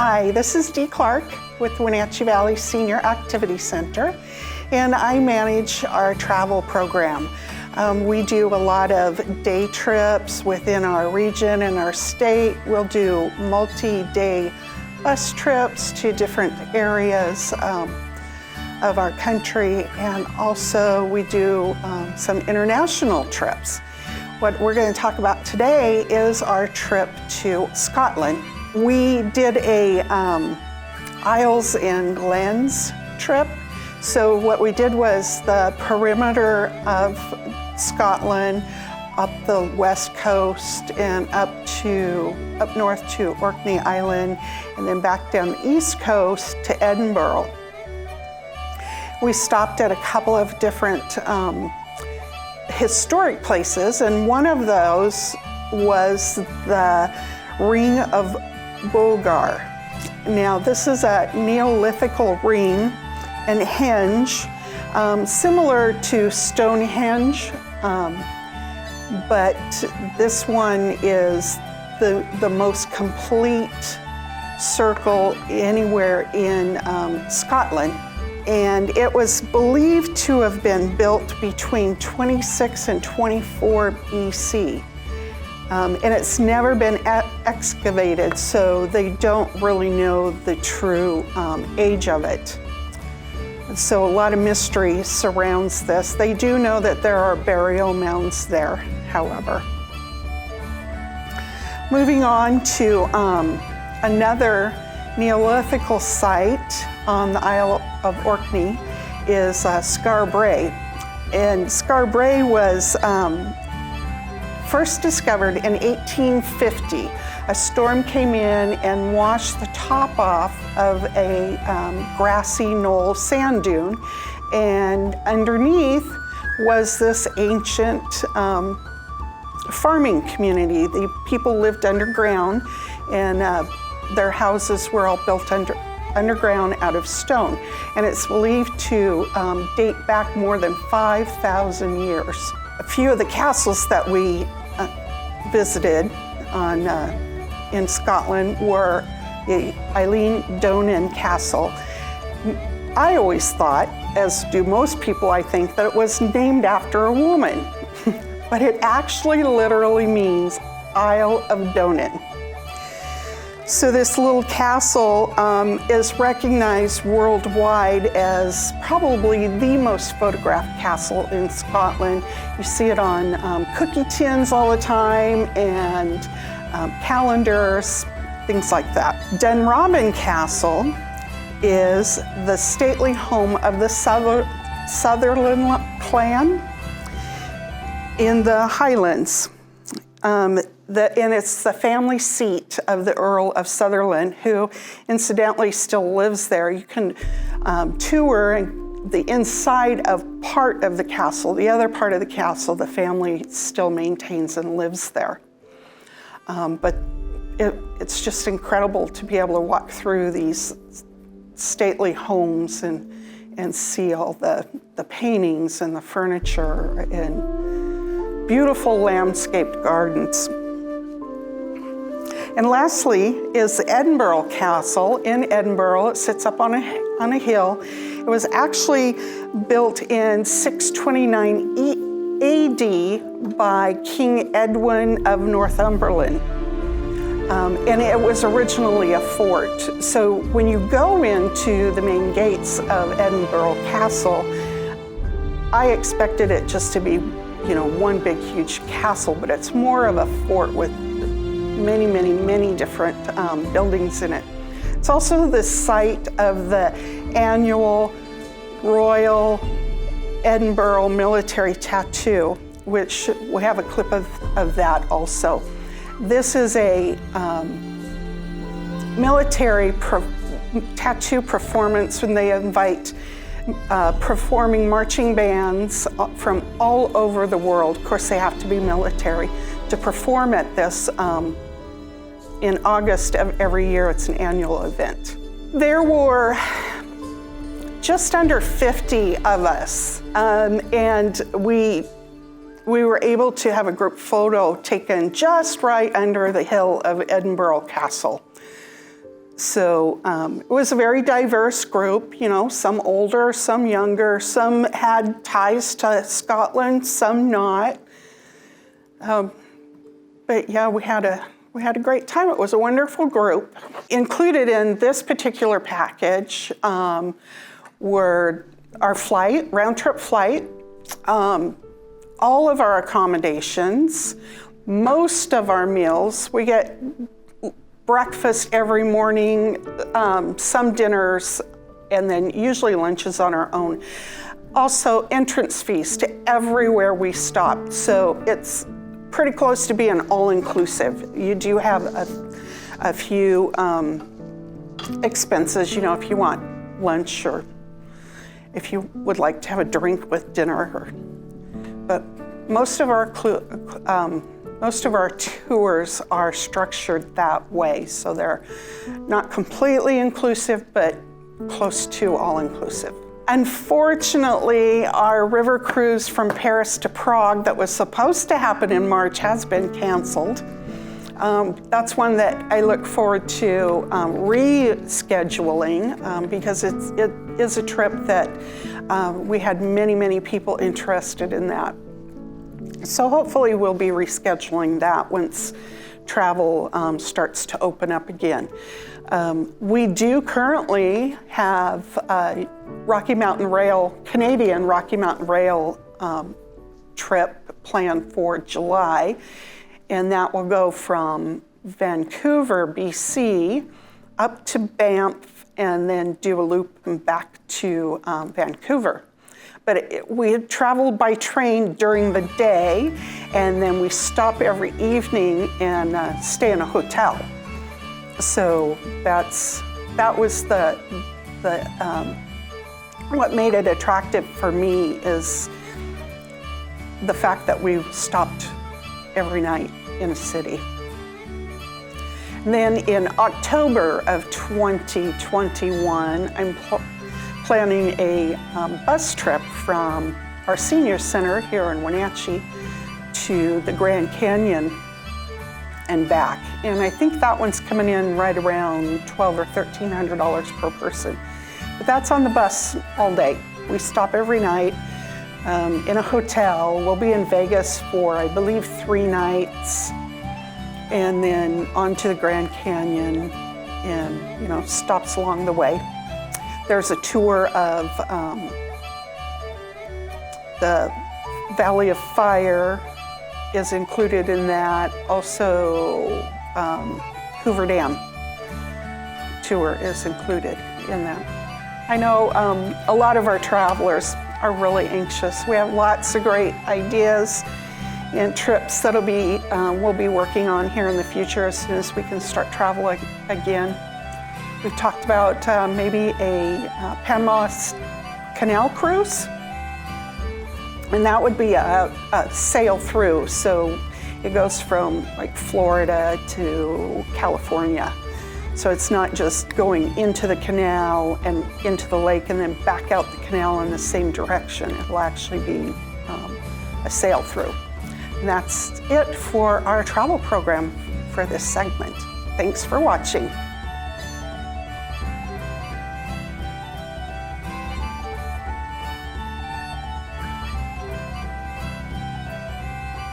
Hi, this is Dee Clarke with Wenatchee Valley Senior Activity Center, and I manage our travel program. We do a lot of day trips within our region and our state. We'll do multi-day bus trips to different areas of our country, and also we do some international trips. What we're going to talk about today is our trip to Scotland. We did a Isles and Glens trip. So what we did was the perimeter of Scotland, up the west coast and up north to Orkney Island, and then back down the east coast to Edinburgh. We stopped at a couple of different historic places, and one of those was the Ring of Bogar. Now, this is a Neolithical ring and henge, similar to Stonehenge, but this one is the most complete circle anywhere in Scotland. And it was believed to have been built between 26 and 24 BC. And it's never been excavated, so they don't really know the true age of it. So a lot of mystery surrounds this. They do know that there are burial mounds there, however. Moving on to another Neolithical site on the Isle of Orkney is Skarbray. And Skarbray was first discovered in 1850. A storm came in and washed the top off of a grassy knoll sand dune, and underneath was this ancient farming community. The people lived underground, and their houses were all built underground out of stone. And it's believed to date back more than 5,000 years. A few of the castles that we visited in Scotland were the Eilean Castle. I always thought, as do most people I think, that it was named after a woman, but it actually literally means Isle of Donan. So this little castle is recognized worldwide as probably the most photographed castle in Scotland. You see it on cookie tins all the time, and calendars, things like that. Dunrobin Castle is the stately home of the Sutherland clan in the Highlands. And it's the family seat of the Earl of Sutherland, who incidentally still lives there. You can tour the inside of part of the castle. The other part of the castle, the family still maintains and lives there. But it's just incredible to be able to walk through these stately homes and see all the paintings and the furniture and beautiful landscaped gardens. And lastly is the Edinburgh Castle in Edinburgh. It sits up on a hill. It was actually built in 629 AD by King Edwin of Northumberland. And it was originally a fort. So when you go into the main gates of Edinburgh Castle, I expected it just to be, one big, huge castle, but it's more of a fort with many, many, many different buildings in it. It's also the site of the annual Royal Edinburgh Military Tattoo, which we have a clip of that also. This is a military tattoo performance when they invite performing marching bands from all over the world. Of course, they have to be military to perform at this in August of every year. It's an annual event. There were just under 50 of us, and we were able to have a group photo taken just right under the hill of Edinburgh Castle. So it was a very diverse group, you know, some older, some younger, some had ties to Scotland, some not. But yeah, we had a great time. It was a wonderful group. Included in this particular package were our flight, round-trip flight, all of our accommodations, most of our meals. We get breakfast every morning, some dinners, and then usually lunches on our own. Also, entrance fees to everywhere we stopped. So it's pretty close to being all-inclusive. You do have a few expenses, you know, if you want lunch or if you would like to have a drink with dinner. But most of our tours are structured that way, so they're not completely inclusive, but close to all-inclusive. Unfortunately, our river cruise from Paris to Prague that was supposed to happen in March has been canceled. That's one that I look forward to rescheduling because it is a trip that we had many people interested in that. So hopefully we'll be rescheduling that once travel starts to open up again. We do currently have a Canadian Rocky Mountain Rail trip planned for July, and that will go from Vancouver, BC, up to Banff, and then do a loop and back to Vancouver. But we traveled by train during the day, and then we stop every evening and stay in a hotel. So that was what made it attractive for me is the fact that we stopped every night in a city. And then in October of 2021, I'm planning a bus trip from our senior center here in Wenatchee to the Grand Canyon and back. And I think that one's coming in right around $1,200 or $1,300 per person. But that's on the bus all day. We stop every night in a hotel. We'll be in Vegas for, I believe, 3 nights, and then on to the Grand Canyon and, you know, stops along the way. There's a tour of the Valley of Fire is included in that. Also, Hoover Dam tour is included in that. I know a lot of our travelers are really anxious. We have lots of great ideas and trips that'll be we'll be working on here in the future as soon as we can start traveling again. We've talked about maybe a Panama Canal cruise, and that would be a sail through. So it goes from like Florida to California. So it's not just going into the canal and into the lake and then back out the canal in the same direction. It'll actually be a sail through. And that's it for our travel program for this segment. Thanks for watching.